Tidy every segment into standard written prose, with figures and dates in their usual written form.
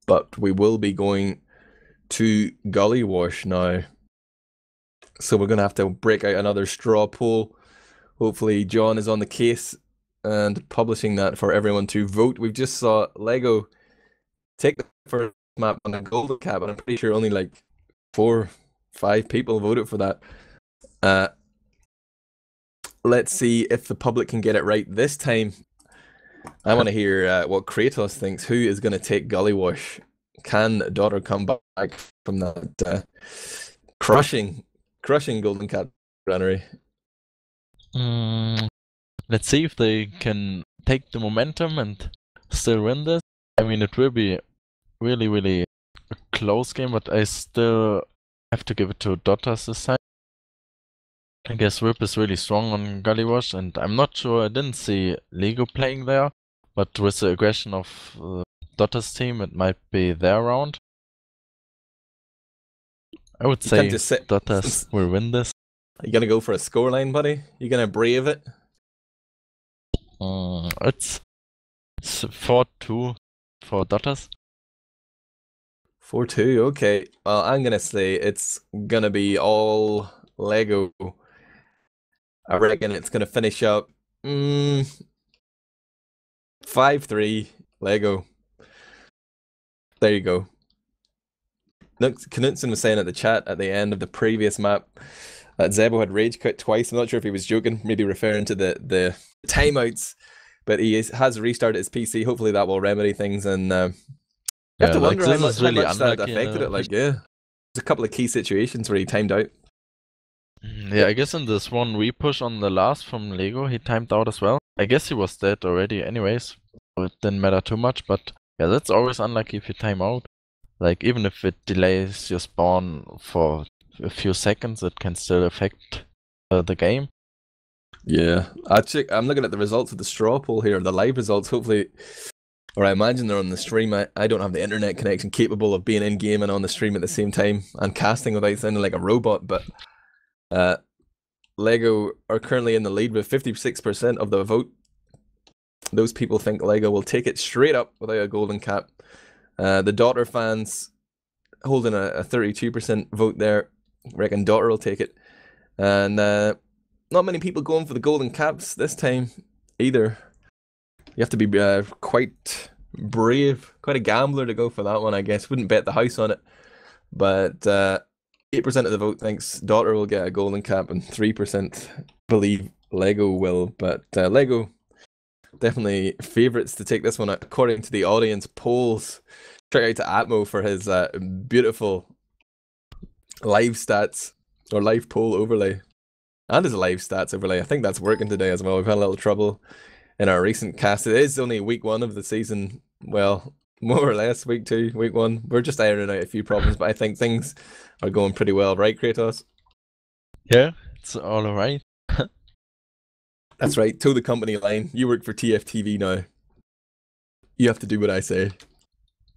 but we will be going to Gully Wash now. So we're going to have to break out another straw poll. Hopefully John is on the case and publishing that for everyone to vote. We've just saw Lego take the first map on the golden cap, and I'm pretty sure only like 4-5 people voted for that. Let's see if the public can get it right this time. I want to hear what Kratos thinks. Who is going to take Gully Wash? Can Daughter come back from that crushing golden cap granary? Let's see if they can take the momentum and still win this. I mean, it will be really a close game, but I still have to give it to Dotters this time. I guess Whip is really strong on Gully Wash, and I'm not sure, I didn't see Lego playing there, but with the aggression of Dotters team, it might be their round. I would say Dotters will win this. Are you gonna go for a scoreline, buddy? You gonna brave it? It's 4-2 for Dotters. 4-2, okay. Well, I'm gonna say it's gonna be all Lego. I reckon it's gonna finish up 5-3 Lego. There you go. Knutson was saying at the chat at the end of the previous map that Zebo had rage quit twice. I'm not sure if he was joking, maybe referring to the timeouts, but he has restarted his PC. Hopefully that will remedy things, and you have to wonder how much that affected it. Like, yeah, there's a couple of key situations where he timed out. Yeah, I guess in this one repush on the last from Lego, he timed out as well. I guess he was dead already anyways, so it didn't matter too much, but yeah, that's always unlucky if you time out. Like, even if it delays your spawn for a few seconds, it can still affect the game. Yeah, I'm looking at the results of the straw poll here, the live results. Hopefully, or I imagine they're on the stream. I don't have the internet connection capable of being in game and on the stream at the same time and casting without sounding like a robot. But Lego are currently in the lead with 56% of the vote. Those people think Lego will take it straight up without a golden cap. The Daughter fans holding a 32% vote there. Reckon Daughter will take it. And not many people going for the golden caps this time either. You have to be quite brave, quite a gambler to go for that one, I guess. Wouldn't bet the house on it. But 8% of the vote thinks Daughter will get a golden cap, and 3% believe Lego will. But Lego definitely favourites to take this one according to the audience polls. Shout out to Atmo for his beautiful live stats or live poll overlay. And his live stats overlay. I think that's working today as well. We've had a little trouble in our recent cast. It is only week 1 of the season. Well, more or less week 2, week 1. We're just ironing out a few problems, but I think things are going pretty well, right, Kratos? Yeah, it's all alright. That's right. Toe the company line. You work for TFTV now. You have to do what I say.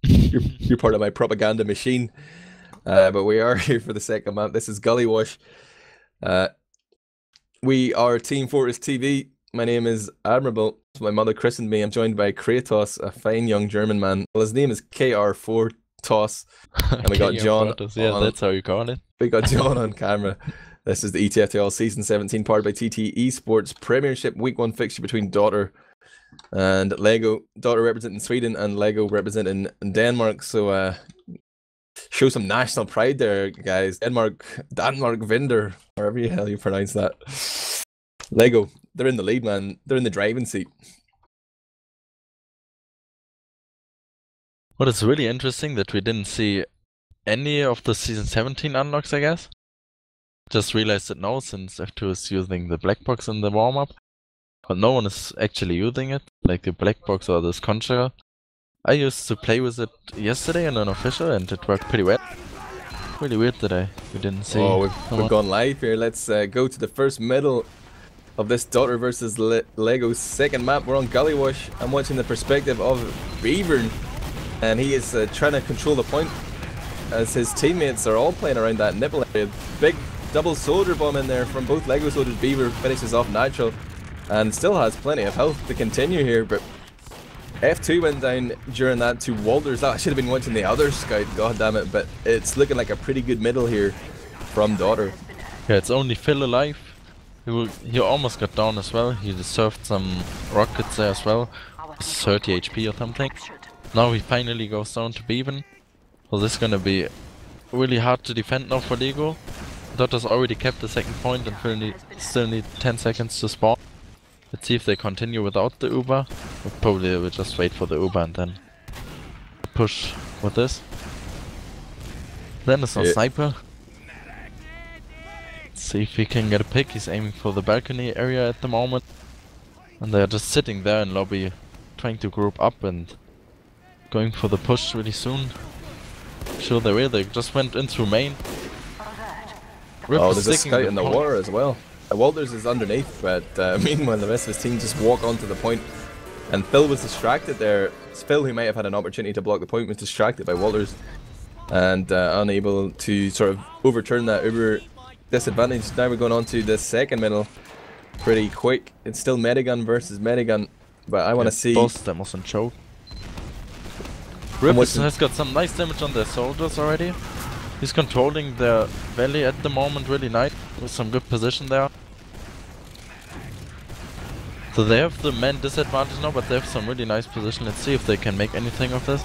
You're part of my propaganda machine. But we are here for the second map. This is Gully Wash. We are Team Fortress TV. My name is Admirable. My mother christened me. I'm joined by Kratos, a fine young German man. Well, his name is KR4 Toss. And we got John. Yeah, that's how you call it. We got John on camera. This is the ETF2L Season 17, powered by TT Esports Premiership Week 1 fixture between Daughter and Lego. Daughter representing Sweden and Lego representing Denmark. So show some national pride there, guys. Denmark Vinder, however the hell you pronounce that. Lego, they're in the lead, man. They're in the driving seat. What is really interesting that we didn't see any of the Season 17 unlocks, I guess. Just realized it now since F2 is using the black box in the warm-up. But no one is actually using it, like the black box or this Conjurer. I used to play with it yesterday in an official and it worked pretty well. Really weird that we didn't see. Oh, we've gone live here. Let's go to the first medal of this Daughter versus Lego's second map. We're on Gully Wash. I'm watching the perspective of Beaver, and he is trying to control the point as his teammates are all playing around that nipple area. Big double soldier bomb in there from both Lego soldiers. Beaver finishes off natural and still has plenty of health to continue here, but F2 went down during that to Walters. I should have been watching the other scout, god damn it, but it's looking like a pretty good middle here from Daughter. Yeah, it's only Phil alive. He almost got down as well. He deserved some rockets there as well. 30 HP or something. Now he finally goes down to Bevan. So this is gonna be really hard to defend now for Lego. Daughter's already kept the second point and still need 10 seconds to spawn. Let's see if they continue without the Uber. Probably will just wait for the Uber and then push with this. Then it's no sniper. Let's see if he can get a pick. He's aiming for the balcony area at the moment. And they're just sitting there in lobby, trying to group up and going for the push really soon. Sure they will. They just went in through main. Oh, there's a scout in the water as well. Walters is underneath, but meanwhile the rest of his team just walk onto the point. And Phil was distracted there. Phil, who might have had an opportunity to block the point, was distracted by Walters. And unable to sort of overturn that Uber disadvantage. Now we're going on to the second middle pretty quick. It's still Medigun versus Medigun, but I want to see... Both them mustn't choke. Rippers has got some nice damage on their soldiers already. He's controlling their valley at the moment really nice, with some good position there. So they have the man disadvantage now, but they have some really nice position. Let's see if they can make anything of this.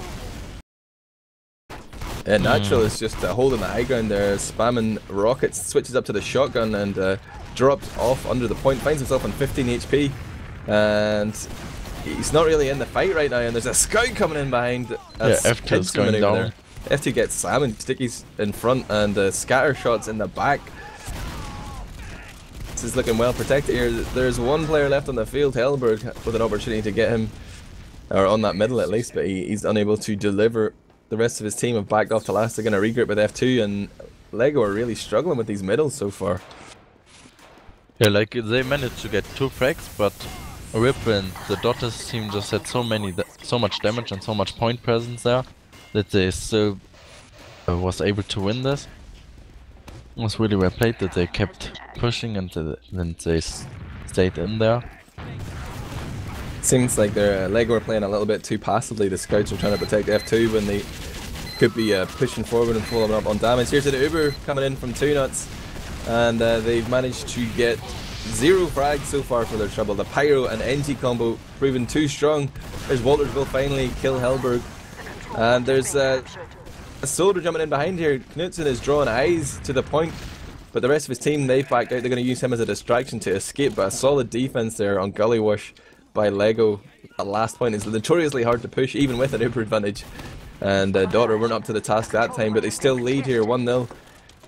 Natural is just holding the high ground there, spamming rockets, switches up to the shotgun and drops off under the point, finds himself on 15 HP. And he's not really in the fight right now, and there's a scout coming in behind. F2 is going down. There. F2 gets salmon, stickies in front and scatter shots in the back. This is looking well protected here. There's one player left on the field, Helberg, with an opportunity to get him, or on that middle at least, but he's unable to deliver. The rest of his team have backed off to last. They're going to regroup with F2, and Lego are really struggling with these middles so far. Yeah, like they managed to get 2 frags, but Rip and the Daughters team just had so much damage and so much point presence there that they still was able to win this. It was really well played that they kept pushing and then they stayed in there. Seems like their Lego are playing a little bit too passively. The scouts are trying to protect F2 when they could be pushing forward and pulling up on damage. Here's the Uber coming in from 2 nuts, and they've managed to get 0 frags so far for their trouble. The Pyro and NG combo proven too strong. There's Walters will finally kill Helberg, and there's a soldier jumping in behind here. Knutson is drawing eyes to the point, but the rest of his team, they've backed out. They're going to use him as a distraction to escape, but a solid defense there on Gully Wash by Lego. That last point is notoriously hard to push, even with an Uber advantage. And Daughter weren't up to the task that time, but they still lead here 1-0.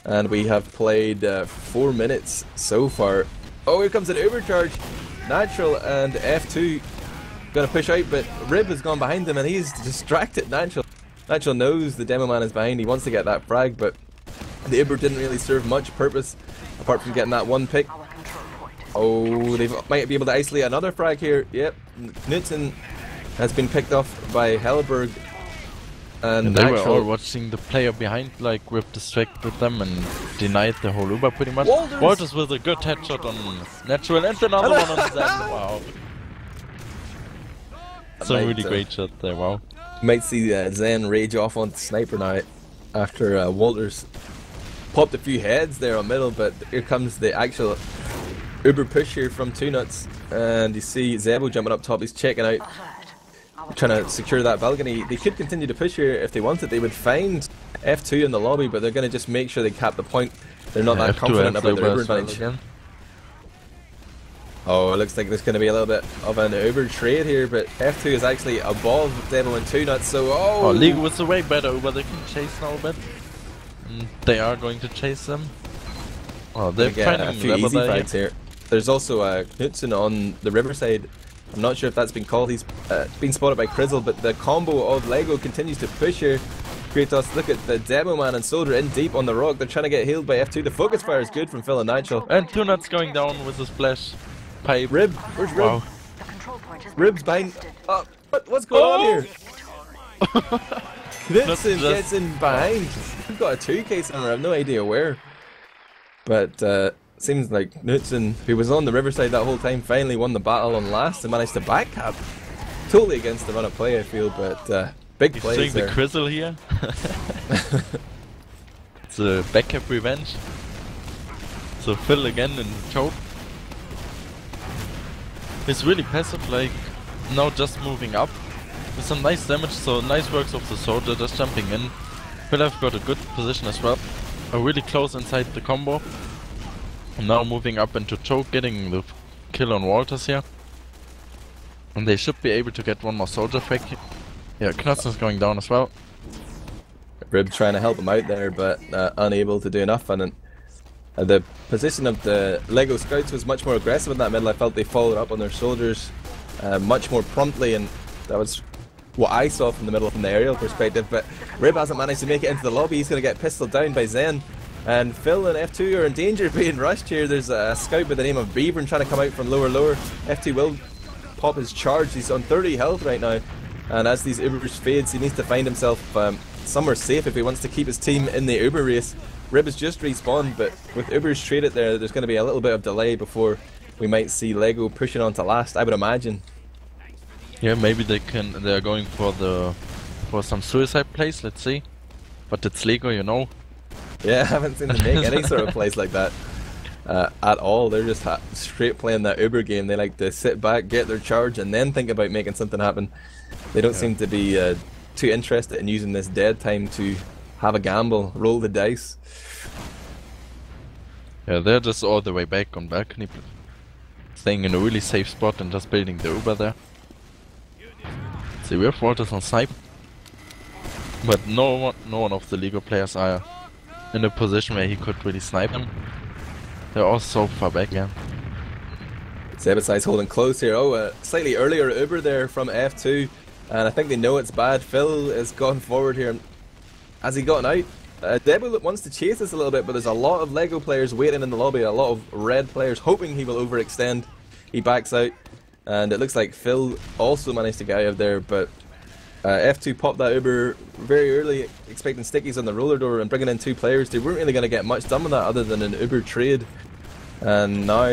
And we have played 4 minutes so far. Oh, here comes an Uber charge. Natural and F2 gonna push out, but Rib has gone behind him and he's distracted. Natural knows the demo man is behind. He wants to get that frag, but the Uber didn't really serve much purpose apart from getting that one pick. Oh, they might be able to isolate another frag here. Yep, Knutson has been picked off by Helberg. And they were all watching the player behind, like, Rip distracted them and denied the whole Uber pretty much. Walters with a good headshot on Natural and another one on Zen. Wow. That's a really great shot there, wow. You might see Zen rage off on the sniper now after Walters popped a few heads there on middle, but here comes the actual Uber push here from 2 nuts, and you see Zebo jumping up top. He's checking out, trying to secure that balcony. They could continue to push here if they wanted. They would find F2 in the lobby, but they're going to just make sure they cap the point. They're not that confident about their Uber advantage. Oh, it looks like there's going to be a little bit of an Uber trade here, but F2 is actually above Zebo and 2 nuts, so oh! League was a way better Uber. They can chase now a bit. And they are going to chase them. Oh, they're finding a few easy fights here. There's also Knutson on the riverside. I'm not sure if that's been called. He's been spotted by Krizzle, but the combo of Lego continues to push here. Kratos, look at the demo man and Soldier in deep on the rock. They're trying to get healed by F2. The focus fire is good from Phil and Nigel. And 2 nuts going down with a splash pipe. Rib, where's Rib? Wow. Rib's behind. Oh, what's going on here? Knutson gets in behind. We've got a 2K somewhere. I have no idea where. But seems like Knutson, who was on the riverside that whole time, finally won the battle on last and managed to backcap. totally against the run of play, I feel, but big He's plays doing there. the Crizzle here. It's a backup revenge. So Phil again in choke. He's really passive, like now just moving up with some nice damage. So nice works of the soldier just jumping in. Phil have got a good position as well. Are really close inside the combo. And now moving up into choke, getting the kill on Walters here. And they should be able to get one more soldier frag. Yeah, Knudsen is going down as well. Rib trying to help him out there, but unable to do enough. And the position of the Lego Scouts was much more aggressive in that middle. I felt they followed up on their soldiers much more promptly, and that was what I saw from the middle from the aerial perspective. But Rib hasn't managed to make it into the lobby. He's going to get pistoled down by Zen. And Phil and F2 are in danger of being rushed here. There's a scout by the name of Beavern trying to come out from lower. F2 will pop his charge. He's on 30 health right now. And as these Ubers fades, he needs to find himself somewhere safe if he wants to keep his team in the Uber race. Rib has just respawned, but with Ubers traded there's going to be a little bit of delay before we might see Lego pushing on to last, I would imagine. Yeah, maybe they're going for some suicide plays, let's see. But it's Lego, you know. Yeah, I haven't seen them make any sort of plays like that at all. They're just straight playing that Uber game. They like to sit back, get their charge, and then think about making something happen. They don't seem to be too interested in using this dead time to have a gamble, roll the dice. Yeah, they're just all the way back on balcony, staying in a really safe spot and just building the Uber there. See, we have Walters on snipe, but no one of the Lego players are in a position where he could really snipe them. They're all so far back, yeah. 17's holding close here. Oh, slightly earlier Uber there from F2, and I think they know it's bad. Phil has gone forward here. Has he gotten out? Debu wants to chase this a little bit, but there's a lot of Lego players waiting in the lobby, a lot of red players hoping he will overextend. He backs out, and it looks like Phil also managed to get out of there, but F2 popped that Uber very early, expecting stickies on the roller door and bringing in 2 players. They weren't really going to get much done with that other than an Uber trade, and now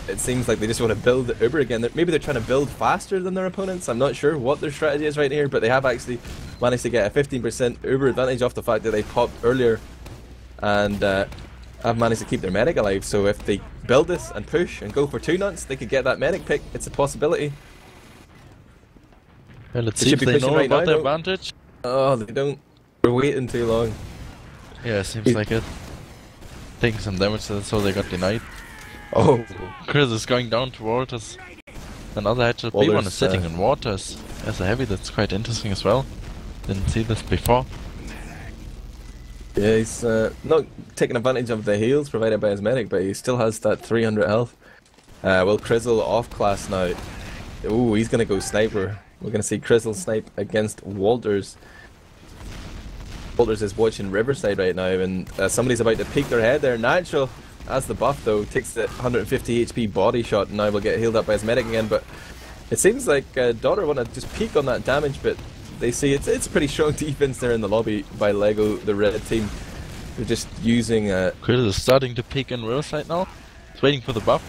it seems like they just want to build the Uber again. Maybe they're trying to build faster than their opponents. I'm not sure what their strategy is right here, but they have actually managed to get a 15% Uber advantage off the fact that they popped earlier, and have managed to keep their medic alive. So if they build this and push and go for 2 nuts, they could get that medic pick. It's a possibility. Yeah, let's see if they know about the advantage. Oh, they don't. We're waiting too long. Yeah, seems like it. Taking some damage, so they got denied. Oh, Chris is going down to Walters. Another headshot. B1 is sitting in Waters as a heavy. That's quite interesting as well. Didn't see this before. Yeah, he's not taking advantage of the heals provided by his medic, but he still has that 300 health. Will Crizzle off class now? Ooh, he's gonna go sniper. We're gonna see Crizzle snipe against Walters. Walters is watching Riverside right now, and somebody's about to peek their head there. Natural as the buff though, takes the 150 HP body shot, and now will get healed up by his medic again. But it seems like Daughter want to just peek on that damage, but they see it's pretty strong defense there in the lobby by Lego, the red team. They're just using. Krill is starting to peek in Riverside now. He's waiting for the buff.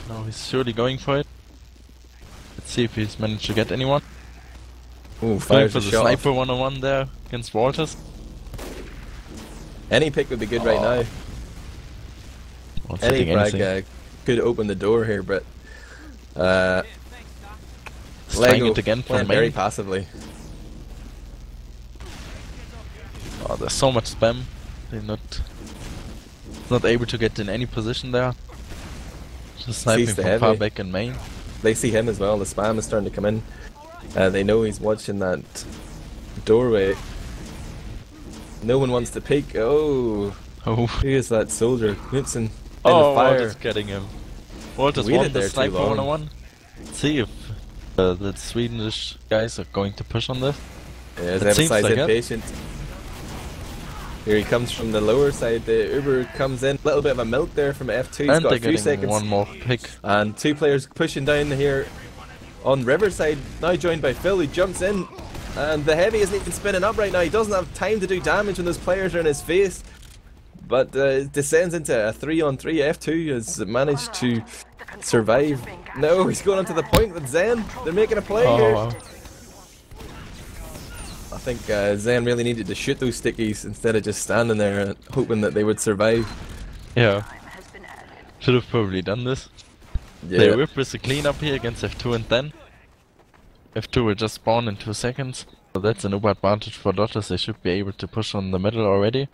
Now he's surely going for it. Let's see if he's managed to get anyone. Ooh, going for the sniper 1-on-1 there against Walters. Any pick would be good right now. Any frag could open the door here, but trying it again from very passively. Oh, there's so much spam. They're not able to get in any position there. Just sniping from far back in main. They see him as well. The spam is starting to come in. They know he's watching that doorway. No one wants to peek. Oh, who is that soldier? Knudsen. Oh, Walters getting him. Walters won the sniper 1-on-1. Let's see if the Swedish guys are going to push on this. Yeah, Zebeside's like impatient. Here he comes from the lower side. The Uber comes in. A little bit of a melt there from F2. He's got a few seconds. One more pick. And 2 players pushing down here on Riverside. Now joined by Phil, who jumps in. And the heavy isn't even spinning up right now. He doesn't have time to do damage when those players are in his face. But descends into a 3-on-3. F2 has managed to survive. No, he's going onto the point with Zen. They're making a play here. Wow. I think Zen really needed to shoot those stickies instead of just standing there and hoping that they would survive. Yeah. Should have probably done this. Yeah. They whip with the cleanup here against F2 and then F2 will just spawn in 2 seconds. So that's an uber advantage for Dodgers. They should be able to push on the middle already.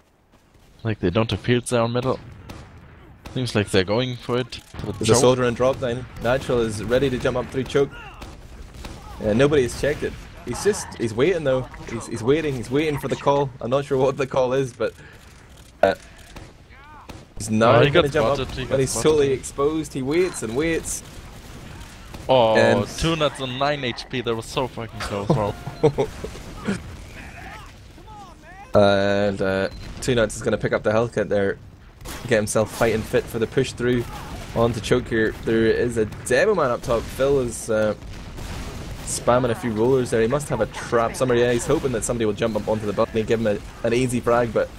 Like they don't have fields there on middle. Seems like they're going for it. There's a soldier in drop down. Natural is ready to jump up through choke. Nobody has checked it. He's waiting though. He's waiting for the call. I'm not sure what the call is, but he's now going to jump up when he's totally exposed. He waits and waits. Oh, and 2 nuts on 9 HP. That was so fucking close, bro. And 2 nuts is going to pick up the health kit there, get himself fighting fit for the push through onto choke here. There is a demo man up top. Phil is spamming a few rollers there. He must have a trap somewhere. Yeah, he's hoping that somebody will jump up onto the balcony, give him an easy frag, but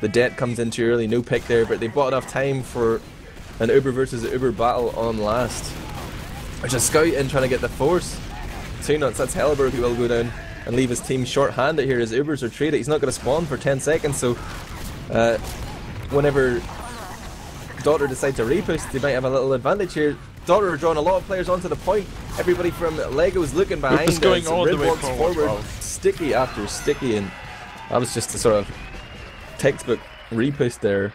the debt comes in too early. No pick there, but they bought enough time for an Uber versus Uber battle on last. There's a scout in trying to get the force. 2 nuts, that's Helleberg who will go down and leave his team short-handed here as Ubers are traded. He's not going to spawn for 10 seconds, so whenever Daughter decide to repost, they might have a little advantage here. Daughter are drawing a lot of players onto the point. Everybody from Lego's looking behind us. Going all the way forward. Sticky after sticky, and that was just a sort of textbook repost there,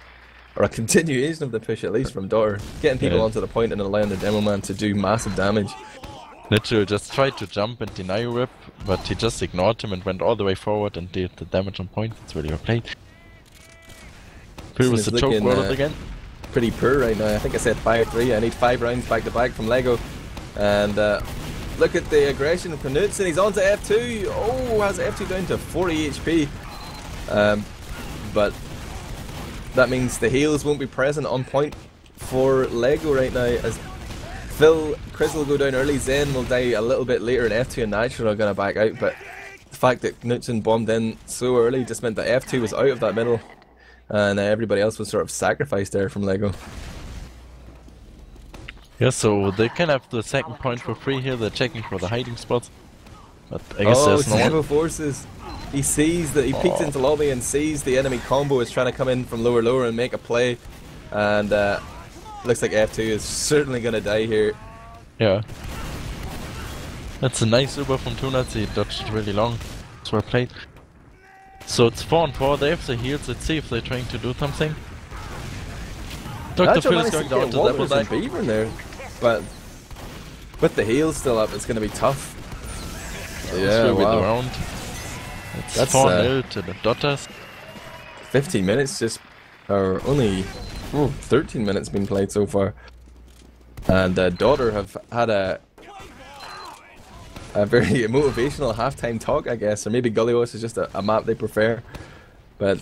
or a continuation of the push at least from Daughter. Getting people onto the point and allowing the demo man to do massive damage. Literally just tried to jump and deny Rip, but he just ignored him and went all the way forward and did the damage on point. It's really well played. Here was the choke world again. Pretty poor right now. I think I said 5-3. I need 5 rounds back to back from Lego. And look at the aggression from Knudsen. He's on to F2. Oh, has F2 down to 40 HP. But that means the heals won't be present on point for Lego right now, as Phil, Chris will go down early, Zen will die a little bit later, and F2 and Nitro are going to back out. But the fact that Knudsen bombed in so early just meant that F2 was out of that middle, and everybody else was sort of sacrificed there from Lego. Yeah, so they can have the second point for free here. They're checking for the hiding spots, but I guess there's no one. Forces. He sees that he peeks into lobby and sees the enemy combo is trying to come in from lower and make a play, and looks like F2 is certainly going to die here. Yeah, that's a nice Uber from 2 nuts. He dodged it really long. It's well played. So it's 4-4. They have the heals. Let's see if they're trying to do something. Dr. Phil is going down to level 9. Beaver in there, but with the heals still up, it's going to be tough. Yeah, wow. That's 4-0 to the Doters. 15 minutes just, or only 13 minutes been played so far. And Daughter have had a very motivational halftime talk, I guess, or maybe Gully is just a map they prefer. But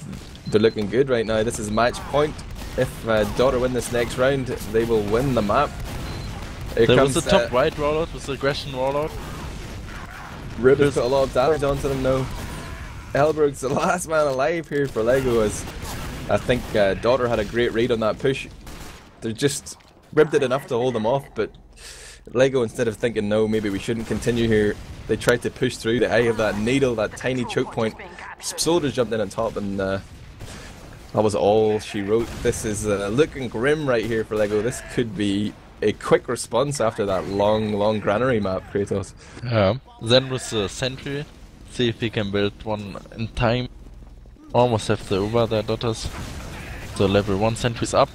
they're looking good right now. This is match point. If Daughter win this next round, they will win the map. There was the top right rollout with the aggression rollout. Rib has put a lot of damage onto them now. Elberg's the last man alive here for Lego, as I think Daughter had a great read on that push. They just ribbed it enough to hold them off, but Lego, instead of thinking no, maybe we shouldn't continue here, they tried to push through the eye of that needle, that tiny choke point. Soldiers jumped in on top, and that was all she wrote. This is looking grim right here for Lego. This could be a quick response after that long granary map, Kratos. Then with the sentry, see if we can build one in time. Almost have the Uber there, Daughters. So level 1 sentries up.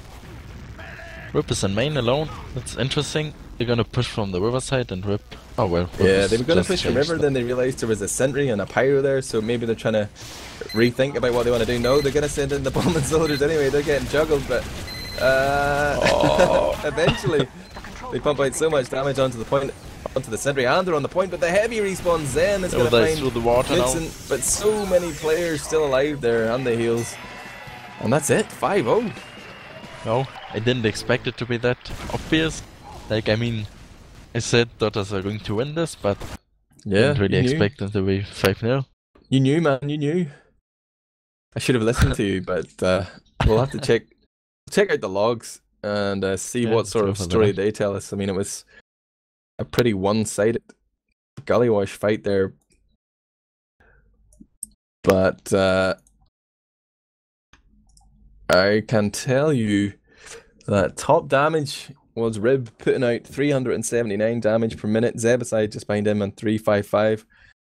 Rip is in main alone. That's interesting. They're gonna push from the riverside and Rip. Oh well. Yeah, they were gonna push from river, then they realized there was a sentry and a pyro there, so maybe they're trying to rethink about what they want to do. No, they're gonna send in the bomb and soldiers anyway. They're getting juggled, but eventually they pump out so much damage onto the point, onto the sentry, and they're on the point. But the heavy respawn Zen is gonna find through the water now. But so many players still alive there and the heals, and that's it. 5-0. No, I didn't expect it to be that obvious. Like, I mean, I said Daughters are going to win this, but yeah, didn't really expect them to be 5-0. You knew, man, you knew. I should have listened to you, but we'll have to check out the logs and see Yeah, what sort of let's go for story that. they tell us. I mean, it was a pretty one-sided Gully wash fight there. But I can tell you that top damage was Rib putting out 379 damage per minute. Zebasai just behind him on 355.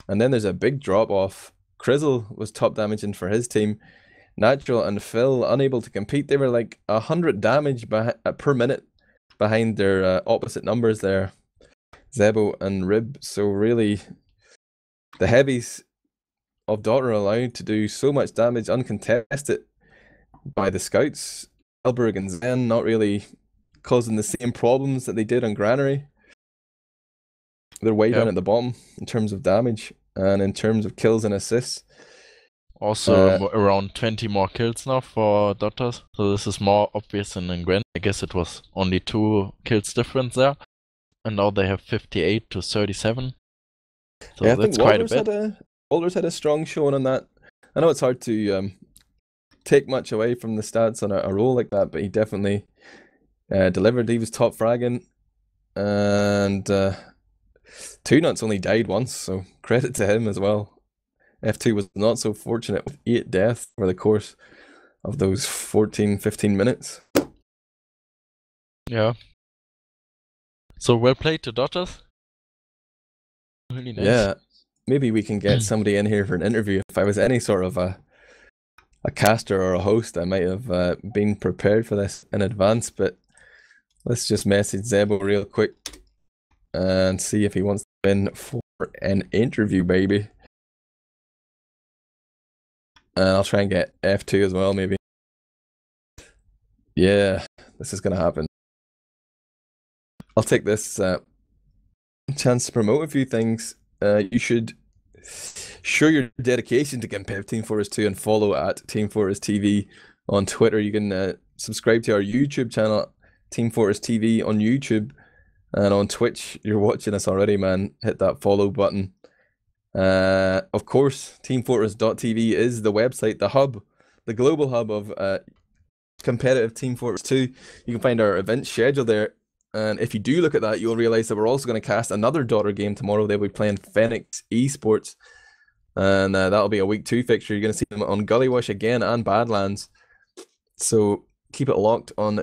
And then there's a big drop off. Crizzle was top damaging for his team. Natural and Phil unable to compete. They were like 100 damage per minute behind their opposite numbers there, Zebo and Rib. So really, the heavies of Dot are allowed to do so much damage uncontested by the scouts. Elberg and Zen not really causing the same problems that they did on Granary. They're way down at the bottom in terms of damage and in terms of kills and assists. Also around 20 more kills now for Dotters, so this is more obvious than in Gwent. I guess it was only 2 kills difference there, and now they have 58 to 37. So yeah, I that's think quite a bit. Walters had a strong showing on that. I know it's hard to take much away from the stats on a role like that, but he definitely delivered. He was top fragging, and Two Nuts only died once, so credit to him as well. F2 was not so fortunate with 8 deaths over the course of those 14-15 minutes. Yeah. So well played to Dotters. Really nice. Yeah, maybe we can get somebody in here for an interview. If I was any sort of a caster or a host, I might have been prepared for this in advance, but let's just message Zebo real quick and see if he wants to in for an interview, baby. And I'll try and get F2 as well, maybe. Yeah, this is going to happen. I'll take this chance to promote a few things. You should show your dedication to competitive Team Fortress 2 and follow at Team Fortress TV on Twitter. You can subscribe to our YouTube channel, Team Fortress TV on YouTube, and on Twitch. You're watching us already, man. Hit that follow button. Of course, teamfortress.tv is the website, the hub, the global hub of competitive Team Fortress 2. You can find our event schedule there. And if you do look at that, you'll realize that we're also going to cast another daughter game tomorrow. They'll be playing Phoenix Esports. And that'll be a week 2 fixture. You're going to see them on Gully Wash again and Badlands. So keep it locked on